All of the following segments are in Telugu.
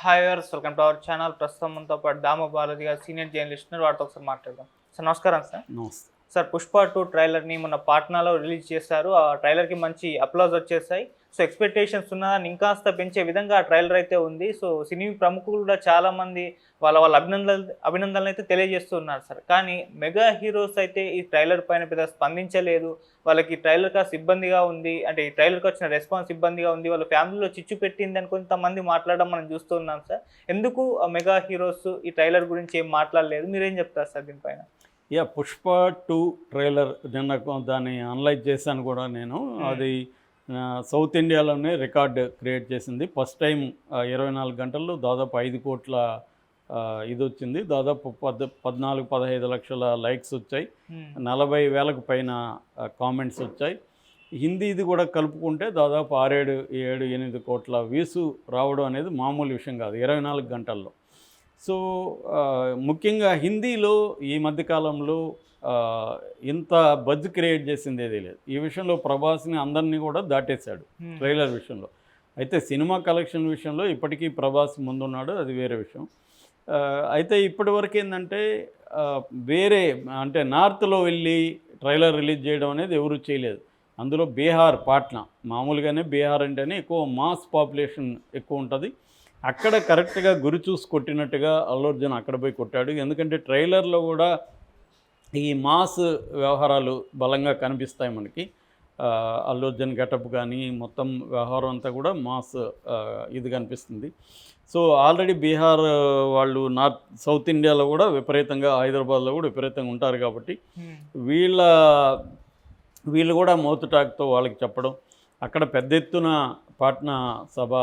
Hi viewers, welcome to our channel. ప్రస్తుతం మనతో పాటు దామ బాలాజీ గారు, సీనియర్ జర్నలిస్ట్ ఉన్నారు. వారితో ఒకసారి మాట్లాడదాం. సార్ నమస్కారం సార్. నమస్తే. సార్, 'పుష్ప 2' ట్రైలర్ని మొన్న పాట్నాలో రిలీజ్ చేశారు. ఆ ట్రైలర్కి మంచి అప్లాజ్ వచ్చేసాయి. సో ఎక్స్పెక్టేషన్స్ ఉన్నదాన్ని ఇంకాస్త పెంచే విధంగా ఆ ట్రైలర్ అయితే ఉంది. సో సినీ ప్రముఖులు కూడా చాలామంది వాళ్ళ అభినందనలు అయితే తెలియజేస్తున్నారు సార్. కానీ మెగా హీరోస్ అయితే ఈ ట్రైలర్ పైన పెద్ద స్పందించలేదు. వాళ్ళకి ట్రైలర్ కాస్త ఇబ్బందిగా ఉంది, అంటే ఈ ట్రైలర్కి వచ్చిన రెస్పాన్స్ ఇబ్బందిగా ఉంది, వాళ్ళ ఫ్యామిలీలో చిచ్చు పెట్టింది అని కొంతమంది మాట్లాడడం మనం చూస్తున్నాం సార్. ఎందుకు మెగా హీరోస్ ఈ ట్రైలర్ గురించి ఏం మాట్లాడలేదు? మీరేం చెప్తారు సార్ దీనిపైన? 'పుష్ప 2' ట్రైలర్ నిన్న దాన్ని అనలైజ్ చేశాను కూడా నేను. అది సౌత్ ఇండియాలోనే రికార్డ్ క్రియేట్ చేసింది. ఫస్ట్ టైం 24 గంటల్లో దాదాపు 5 కోట్ల ఇది వచ్చింది. దాదాపు 14-15 లక్షల లైక్స్ వచ్చాయి. 40,000కు పైన కామెంట్స్ వచ్చాయి. హిందీది కూడా కలుపుకుంటే దాదాపు 6-7-8 కోట్ల వ్యూస్ రావడం అనేది మామూలు విషయం కాదు 24 గంటల్లో. సో ముఖ్యంగా హిందీలో ఈ మధ్యకాలంలో ఇంత బజ్ క్రియేట్ చేసింది ఏదీ లేదు. ఈ విషయంలో ప్రభాస్ని అందరినీ కూడా దాటేశాడు ట్రైలర్ విషయంలో. అయితే సినిమా కలెక్షన్ విషయంలో ఇప్పటికీ ప్రభాస్ ముందున్నాడు, అది వేరే విషయం. అయితే ఇప్పటి వరకు ఏంటంటే వేరే అంటే నార్త్లో వెళ్ళి ట్రైలర్ రిలీజ్ చేయడం అనేది ఎవరు చేయలేదు. అందులో బీహార్, పాట్నా, మామూలుగానే బీహార్ అంటేనే ఎక్కువ మాస్ పాపులేషన్ ఎక్కువ ఉంటుంది. అక్కడ కరెక్ట్గా గురి చూసి కొట్టినట్టుగా అల్లు అర్జున్ అక్కడ పోయి కొట్టాడు. ఎందుకంటే ట్రైలర్లో కూడా ఈ మాస్ వ్యవహారాలు బలంగా కనిపిస్తాయి మనకి. అల్లు అర్జున్ గెటప్ కానీ మొత్తం వ్యవహారం అంతా కూడా మాస్ ఇది కనిపిస్తుంది. సో ఆల్రెడీ బీహార్ వాళ్ళు సౌత్ ఇండియాలో కూడా విపరీతంగా, హైదరాబాద్లో కూడా విపరీతంగా ఉంటారు కాబట్టి వీళ్ళు కూడా మౌత్ టాక్తో వాళ్ళకి చెప్పడం, అక్కడ పెద్ద ఎత్తున పాట్నా సభ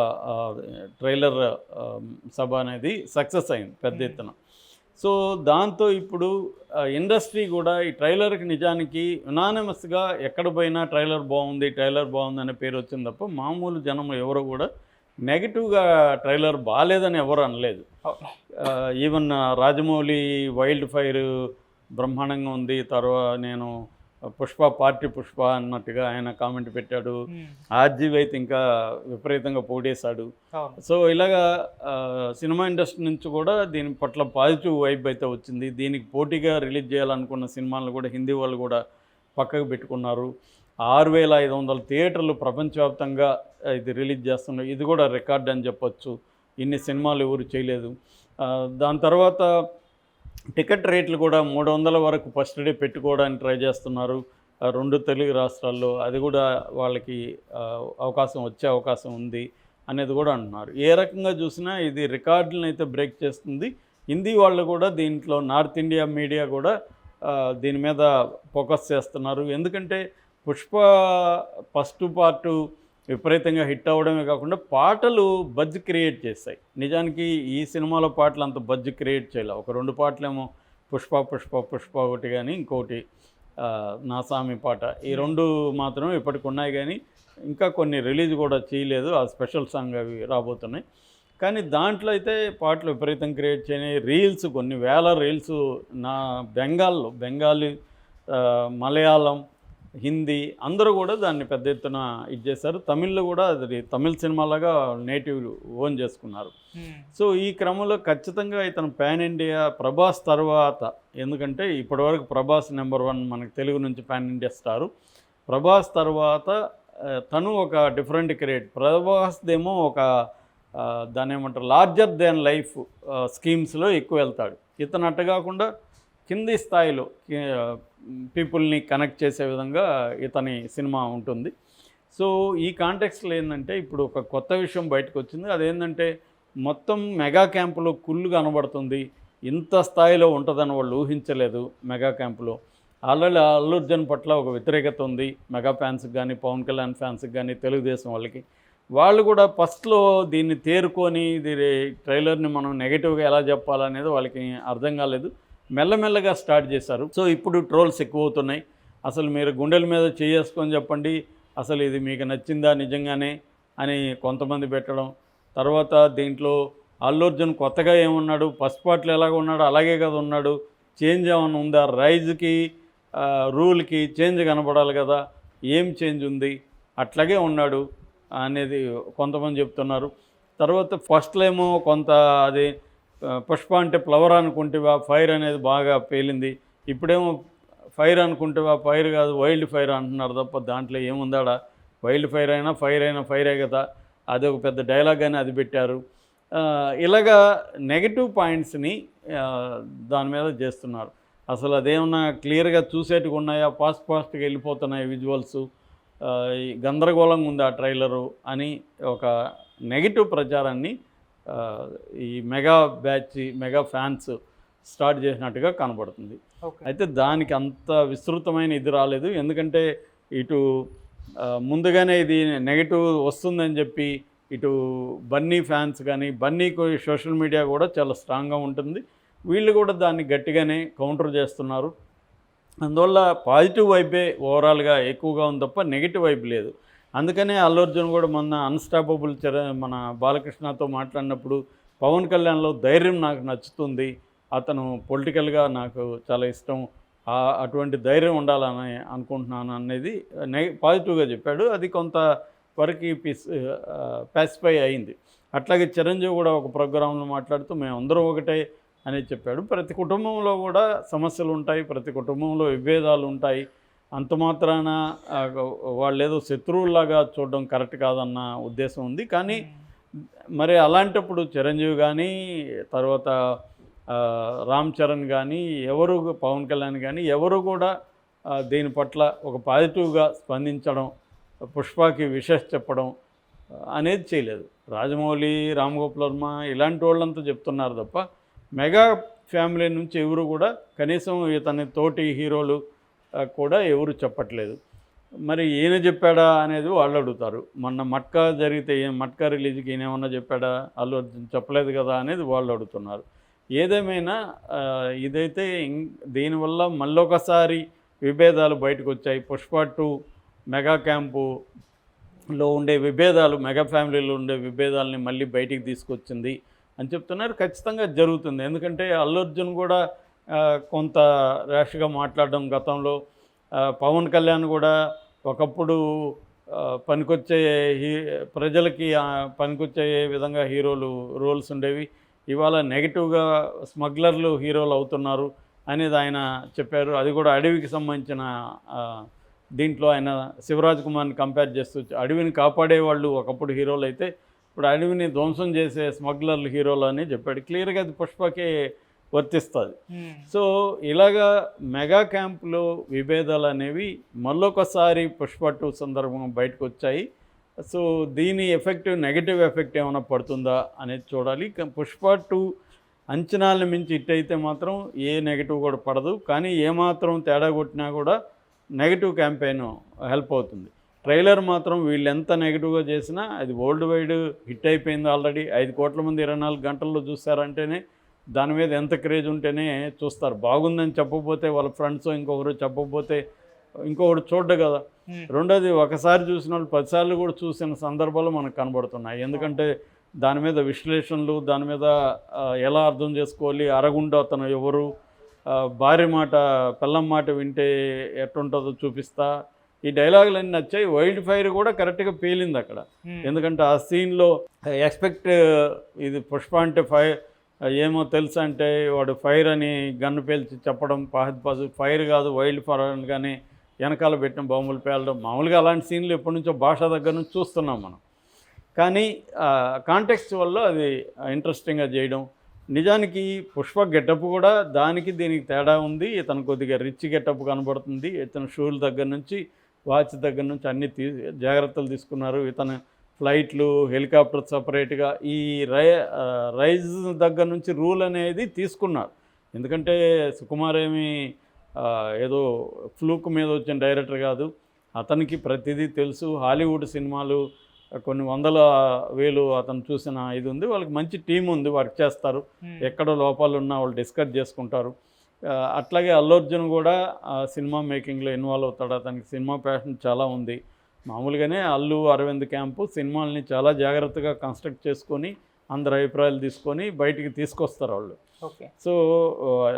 ట్రైలర్ సభ అనేది సక్సెస్ అయింది పెద్ద ఎత్తున. సో దాంతో ఇప్పుడు ఇండస్ట్రీ కూడా ఈ ట్రైలర్కి నిజానికి యునానిమస్గా ఎక్కడ పోయినా ట్రైలర్ బాగుంది అనే పేరు వచ్చింది తప్ప మామూలు జనం ఎవరు కూడా నెగిటివ్గా ట్రైలర్ బాగాలేదని ఎవరు అనలేదు. ఈవెన్ రాజమౌళి వైల్డ్ ఫైర్ బ్రహ్మాండంగా ఉంది, తర్వాత నేను పుష్ప అన్నట్టుగా ఆయన కామెంట్ పెట్టాడు. ఆర్జీవి అయితే ఇంకా విపరీతంగా పోడేశాడు. సో ఇలాగా సినిమా ఇండస్ట్రీ నుంచి కూడా దీని పట్ల పాజిటివ్ వైబ్ అయితే వచ్చింది. దీనికి పోటీగా రిలీజ్ చేయాలనుకున్న సినిమాలను కూడా హిందీ వాళ్ళు కూడా పక్కకు పెట్టుకున్నారు. 6,500 థియేటర్లు ప్రపంచవ్యాప్తంగా ఇది రిలీజ్ చేస్తున్నారు. ఇది కూడా రికార్డ్ అని చెప్పొచ్చు. ఇన్ని సినిమాలు ఎవరు చేయలేదు. దాని తర్వాత టికెట్ రేట్లు కూడా 300 వరకు ఫస్ట్ డే పెట్టుకోవడానికి ట్రై చేస్తున్నారు 2 తెలుగు రాష్ట్రాల్లో. అది కూడా వాళ్ళకి వచ్చే అవకాశం ఉంది అనేది కూడా అంటున్నారు. ఏ రకంగా చూసినా ఇది రికార్డులను అయితే బ్రేక్ చేస్తుంది. హిందీ వాళ్ళు కూడా దీంట్లో నార్త్ ఇండియా మీడియా కూడా దీని మీద ఫోకస్ చేస్తున్నారు. ఎందుకంటే పుష్ప ఫస్ట్ పార్ట్ విపరీతంగా హిట్ అవ్వడమే కాకుండా పాటలు బజ్ క్రియేట్ చేస్తాయి. నిజానికి ఈ సినిమాలో పాటలు అంత బజ్ క్రియేట్ చేయలేవు. ఒక 2 పాటలేమో పుష్ప ఒకటి కానీ ఇంకోటి నా సామి పాట, ఈ 2 మాత్రం ఇప్పటికి ఉన్నాయి. కానీ ఇంకా కొన్ని రిలీజ్ కూడా చేయలేదు. ఆ స్పెషల్ సాంగ్ అవి రాబోతున్నాయి. కానీ దాంట్లో అయితే పాటలు విపరీతం క్రియేట్ చేయని రీల్స్, కొన్ని వేల రీల్స్ బెంగాలీ, మలయాళం, హిందీ అందరూ కూడా దాన్ని పెద్ద ఎత్తున ఇచ్చేశారు. తమిళ్లో కూడా అది తమిళ్ సినిమాలాగా నేటివ్ ఓన్ చేసుకున్నారు. సో ఈ క్రమంలో ఖచ్చితంగా ఇతను పాన్ ఇండియా ప్రభాస్ తర్వాత, ఎందుకంటే ఇప్పటివరకు ప్రభాస్ నెంబర్ 1 మనకి తెలుగు నుంచి పాన్ ఇండియా స్టారు. ప్రభాస్ తర్వాత తను ఒక డిఫరెంట్ క్రియేట్. ప్రభాస్దేమో ఒక దాని ఏమంటారు లార్జర్ దాన్ లైఫ్ స్కీమ్స్లో ఎక్కువ వెళ్తాడు. ఇతను అట్ట కాకుండా కింది స్థాయిలో పీపుల్ని కనెక్ట్ చేసే విధంగా ఇతని సినిమా ఉంటుంది. సో ఈ కాంటెక్స్లో ఏంటంటే ఇప్పుడు ఒక కొత్త విషయం బయటకు వచ్చింది. అదేంటంటే మొత్తం మెగా క్యాంపులో కుళ్ళు కనబడుతుంది. ఇంత స్థాయిలో ఉంటుందని వాళ్ళు ఊహించలేదు. మెగా క్యాంపులో ఆల్రెడీ అల్లు అర్జున్ పట్ల ఒక వ్యతిరేకత ఉంది మెగా ఫ్యాన్స్కి కానీ, పవన్ కళ్యాణ్ ఫ్యాన్స్కి కానీ, తెలుగుదేశం వాళ్ళకి. వాళ్ళు కూడా ఫస్ట్లో దీన్ని తేరుకొని ట్రైలర్ని మనం నెగిటివ్గా ఎలా చెప్పాలనేది వాళ్ళకి అర్థం కాలేదు. మెల్లమెల్లగా స్టార్ట్ చేశారు. సో ఇప్పుడు ట్రోల్స్ ఎక్కువ అవుతున్నాయి. అసలు మీరు గుండెల మీద చేసుకొని చెప్పండి, అసలు ఇది మీకు నచ్చిందా నిజంగానే అని కొంతమంది పెట్టడం. తర్వాత దీంట్లో అల్లు అర్జున్ కొత్తగా ఏమున్నాడు, ఫస్ట్ పార్ట్లో ఎలాగ ఉన్నాడు అలాగే కదా ఉన్నాడు, చేంజ్ ఏమైనా ఉందా, రైజ్కి రూల్కి చేంజ్ కనపడాలి కదా, ఏం చేంజ్ ఉంది, అట్లాగే ఉన్నాడు అనేది కొంతమంది చెప్తున్నారు. తర్వాత ఫస్ట్లో ఏమో కొంత అది పుష్ప అంటే ఫ్లవర్ అనుకుంటేవా ఫైర్ అనేది బాగా పేలింది. ఇప్పుడేమో ఫైర్ అనుకుంటేవా ఫైర్ కాదు వైల్డ్ ఫైర్ అంటున్నారు తప్ప దాంట్లో ఏముందాడా, వైల్డ్ ఫైర్ అయినా ఫైరే కదా, అది ఒక పెద్ద డైలాగ్ అని అది పెట్టారు. ఇలాగా నెగటివ్ పాయింట్స్ని దాని మీద చేస్తున్నారు. అసలు అదేమన్నా క్లియర్గా చూసేట్టుగా ఉన్నాయా, ఫాస్ట్గా వెళ్ళిపోతున్నాయి విజువల్స్, ఈ గందరగోళంగా ఉంది ఆ ట్రైలరు అని ఒక నెగిటివ్ ప్రచారాన్ని ఈ మెగా ఫ్యాన్స్ స్టార్ట్ చేసినట్టుగా కనబడుతుంది. అయితే దానికి అంత విస్తృతమైన ఇది రాలేదు. ఎందుకంటే ఇటు ముందుగానే ఇది నెగిటివ్ వస్తుందని చెప్పి ఇటు బన్నీ ఫ్యాన్స్ కానీ, బన్నీకి సోషల్ మీడియా కూడా చాలా స్ట్రాంగ్గా ఉంటుంది, వీళ్ళు కూడా దాన్ని గట్టిగానే కౌంటర్ చేస్తున్నారు. అందువల్ల పాజిటివ్ వైపే ఓవరాల్గా ఎక్కువగా ఉంది తప్ప నెగిటివ్ వైపు లేదు. అందుకనే అల్లు అర్జున్ కూడా మొన్న అన్స్టాపబుల్ మన బాలకృష్ణతో మాట్లాడినప్పుడు పవన్ కళ్యాణ్లో ధైర్యం నాకు నచ్చుతుంది, అతను పొలిటికల్గా నాకు చాలా ఇష్టం, అటువంటి ధైర్యం ఉండాలని అనుకుంటున్నాను అనేది పాజిటివ్గా చెప్పాడు. అది కొంత వరకు పాసిఫై అయింది. అట్లాగే చిరంజీవి కూడా ఒక ప్రోగ్రాంలో మాట్లాడుతూ మేమందరం ఒకటే అనేది చెప్పాడు. ప్రతి కుటుంబంలో కూడా సమస్యలు ఉంటాయి, ప్రతి కుటుంబంలో విభేదాలు ఉంటాయి, అంత మాత్రాన వాళ్ళు ఏదో శత్రువుల్లాగా చూడడం కరెక్ట్ కాదన్న ఉద్దేశం ఉంది. కానీ మరి అలాంటప్పుడు చిరంజీవి కానీ, తర్వాత రామ్ చరణ్ కానీ, ఎవరు పవన్ కళ్యాణ్ కానీ ఎవరు కూడా దీని పట్ల ఒక పాజిటివ్గా స్పందించడం, పుష్పకి విషెస్ చెప్పడం అనేది చేయలేదు. రాజమౌళి, రామ్ గోపాల్ వర్మ ఇలాంటి వాళ్ళంతా చెప్తున్నారు తప్ప మెగా ఫ్యామిలీ నుంచి ఎవరు కూడా కనీసం ఇతని తోటి హీరోలు కూడా ఎవరు చెప్పట్లేదు. మరి ఈయన చెప్పాడా అనేది వాళ్ళు అడుగుతారు. మొన్న మట్కా జరిగితే మట్కా రిలీజ్కి ఈయన ఏమన్నా చెప్పాడా, అల్లు అర్జున్ చెప్పలేదు కదా అనేది వాళ్ళు అడుగుతున్నారు. ఏదేమైనా ఇదైతే దీనివల్ల మళ్ళొకసారి విభేదాలు బయటకు వచ్చాయి. పుష్ప 2 మెగా క్యాంపులో ఉండే విభేదాలు, మెగా ఫ్యామిలీలో ఉండే విభేదాలని మళ్ళీ బయటికి తీసుకొచ్చింది అని చెప్తున్నారు. ఖచ్చితంగా జరుగుతుంది. ఎందుకంటే అల్లు అర్జున్ కూడా కొంత ర్యాష్గా మాట్లాడడం గతంలో, పవన్ కళ్యాణ్ కూడా ఒకప్పుడు పనికొచ్చే ప్రజలకి పనికొచ్చే విధంగా రోల్స్ ఉండేవి, ఇవాళ నెగిటివ్గా స్మగ్లర్లు హీరోలు అవుతున్నారు అనేది ఆయన చెప్పారు. అది కూడా అడవికి సంబంధించిన దీంట్లో ఆయన శివరాజ్ కుమార్ని కంపేర్ చేస్తూ అడవిని కాపాడేవాళ్ళు ఒకప్పుడు హీరోలు అయితే ఇప్పుడు అడవిని ధ్వంసం చేసే స్మగ్లర్లు హీరోలు అని చెప్పాడు. క్లియర్గా అది పుష్పకే వర్తిస్తుంది. సో ఇలాగా మెగా క్యాంపులో విభేదాలు అనేవి మళ్ళొకసారి పుష్ప 2 సందర్భంగా బయటకు వచ్చాయి. సో దీని నెగటివ్ ఎఫెక్ట్ ఏమైనా పడుతుందా అనేది చూడాలి. పుష్ప 2 అంచనాలను మించి హిట్ అయితే మాత్రం ఏ నెగిటివ్ కూడా పడదు. కానీ ఏమాత్రం తేడా కొట్టినా కూడా నెగిటివ్ క్యాంపెయిన్ హెల్ప్ అవుతుంది. ట్రైలర్ మాత్రం వీళ్ళు ఎంత నెగిటివ్గా చేసినా అది వరల్డ్ వైడ్ హిట్ అయిపోయింది ఆల్రెడీ. 5 కోట్ల మంది 24 గంటల్లో చూస్తారంటేనే దాని మీద ఎంత క్రేజ్ ఉంటేనే చూస్తారు. బాగుందని చెప్పకపోతే వాళ్ళ ఫ్రెండ్స్ ఇంకొకరు చెప్పకపోతే ఇంకొకటి చూడ్డు కదా. రెండోది ఒకసారి చూసిన వాళ్ళు 10 సార్లు కూడా చూసిన సందర్భాలు మనకు కనబడుతున్నాయి. ఎందుకంటే దాని మీద విశ్లేషణలు, దాని మీద ఎలా అర్థం చేసుకోవాలి, అరగుండా అతను ఎవరు, భార్య మాట పిల్లం మాట వింటే ఎట్టుంటుందో చూపిస్తా, ఈ డైలాగులన్నీ నచ్చాయి. వైల్డ్ ఫైర్ కూడా కరెక్ట్గా పేలింది అక్కడ. ఎందుకంటే ఆ సీన్లో ఇది పుష్ప అంటే ఏమో తెలుసు అంటే వాడు ఫైర్ అని గన్ను పేల్చి చెప్పడం, ఫైర్ కాదు వైల్డ్ ఫైర్ అని కానీ వెనకాల పెట్టిన బాంబులు పేలడం, మామూలుగా అలాంటి సీన్లు ఎప్పటి నుంచో భాష దగ్గర నుంచి చూస్తున్నాం మనం. కానీ కాంటెక్స్ట్ వల్ల అది ఇంట్రెస్టింగ్గా చేయడం. నిజానికి పుష్ప గెటప్ కూడా దానికి దీనికి తేడా ఉంది. ఇతను కొద్దిగా రిచ్ గెటప్ కనబడుతుంది. ఇతను షూల దగ్గర నుంచి వాచ్ దగ్గర నుంచి అన్ని జాగ్రత్తలు తీసుకున్నారు. ఇతను ఫ్లైట్లు, హెలికాప్టర్ సపరేట్గా ఈ రైజ్ దగ్గర నుంచి రూల్ అనేది తీసుకున్నారు. ఎందుకంటే సుకుమార్ ఏమి ఏదో ఫ్లూక్ మీద వచ్చిన డైరెక్టర్ కాదు, అతనికి ప్రతిదీ తెలుసు. హాలీవుడ్ సినిమాలు కొన్ని 100,000 అతను చూసిన ఇది ఉంది. వాళ్ళకి మంచి టీం ఉంది, వర్క్ చేస్తారు. ఎక్కడ లోపాలు ఉన్నా వాళ్ళు డిస్కస్ చేసుకుంటారు. అట్లాగే అల్లు అర్జున్ కూడా సినిమా మేకింగ్లో ఇన్వాల్వ్ అవుతాడు. అతనికి సినిమా ప్యాషన్ చాలా ఉంది. మామూలుగానే అల్లు అరవింద్ క్యాంపు సినిమాల్ని చాలా జాగ్రత్తగా కన్స్ట్రక్ట్ చేసుకొని అందరి అభిప్రాయాలు తీసుకొని బయటికి తీసుకొస్తారు వాళ్ళు. సో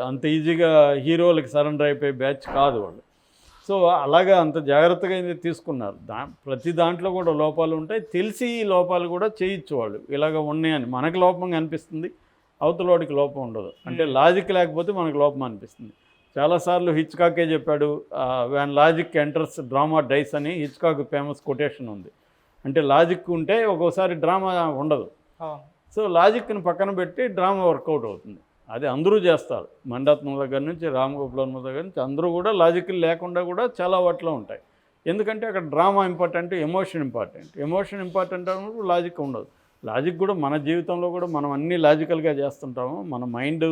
అంత ఈజీగా హీరోలకి సరెండర్ అయిపోయే బ్యాచ్ కాదు వాళ్ళు. సో అలాగా అంత జాగ్రత్తగా ఇది తీసుకున్నారు. ప్రతి దాంట్లో కూడా లోపాలు ఉంటాయి, తెలిసి ఈ లోపాలు కూడా చేయొచ్చు వాళ్ళు, ఇలాగ ఉన్నాయని. మనకు లోపంగా అనిపిస్తుంది, అవతలోడికి లోపం ఉండదు. అంటే లాజిక్ లేకపోతే మనకు లోపం అనిపిస్తుంది. చాలాసార్లు హిచ్కాకే చెప్పాడు, when logic enters drama dies అని హిచ్కాక్ ఫేమస్ కొటేషన్ ఉంది. అంటే లాజిక్ ఉంటే ఒక్కోసారి డ్రామా ఉండదు. సో లాజిక్ని పక్కన పెట్టి డ్రామా వర్కౌట్ అవుతుంది. అది అందరూ చేస్తారు, మండాత్మ దగ్గర నుంచి రామగోపాలమ్మ దగ్గర నుంచి అందరూ కూడా లాజిక్ లేకుండా కూడా చాలా వాటిలో ఉంటాయి. ఎందుకంటే అక్కడ drama important, emotion important. Emotion important అన్నప్పుడు లాజిక్ ఉండదు. లాజిక్ కూడా మన జీవితంలో కూడా మనం అన్నీ లాజికల్గా చేస్తుంటాము. మన మైండ్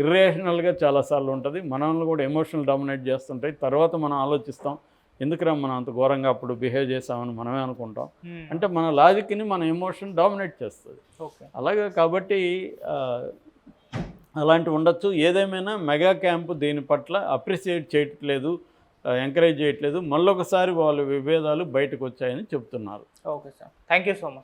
ఇర్రేషనల్గా చాలాసార్లు ఉంటుంది, మనల్ని కూడా ఎమోషనల్ డామినేట్ చేస్తుంటాయి. తర్వాత మనం ఆలోచిస్తాం, ఎందుకురా మనం అంత ఘోరంగా అప్పుడు బిహేవ్ చేసామని మనమే అనుకుంటాం. అంటే మన లాజిక్ని మన ఎమోషన్ డామినేట్ చేస్తుంది. అలాగే కాబట్టి అలాంటివి ఉండొచ్చు. ఏదేమైనా మెగా క్యాంపు దీని పట్ల అప్రిషియేట్ చేయట్లేదు, ఎంకరేజ్ చేయట్లేదు. మళ్ళొకసారి వాళ్ళ విభేదాలు బయటకు వచ్చాయని చెప్తున్నారు. Okay sir, thank you so much.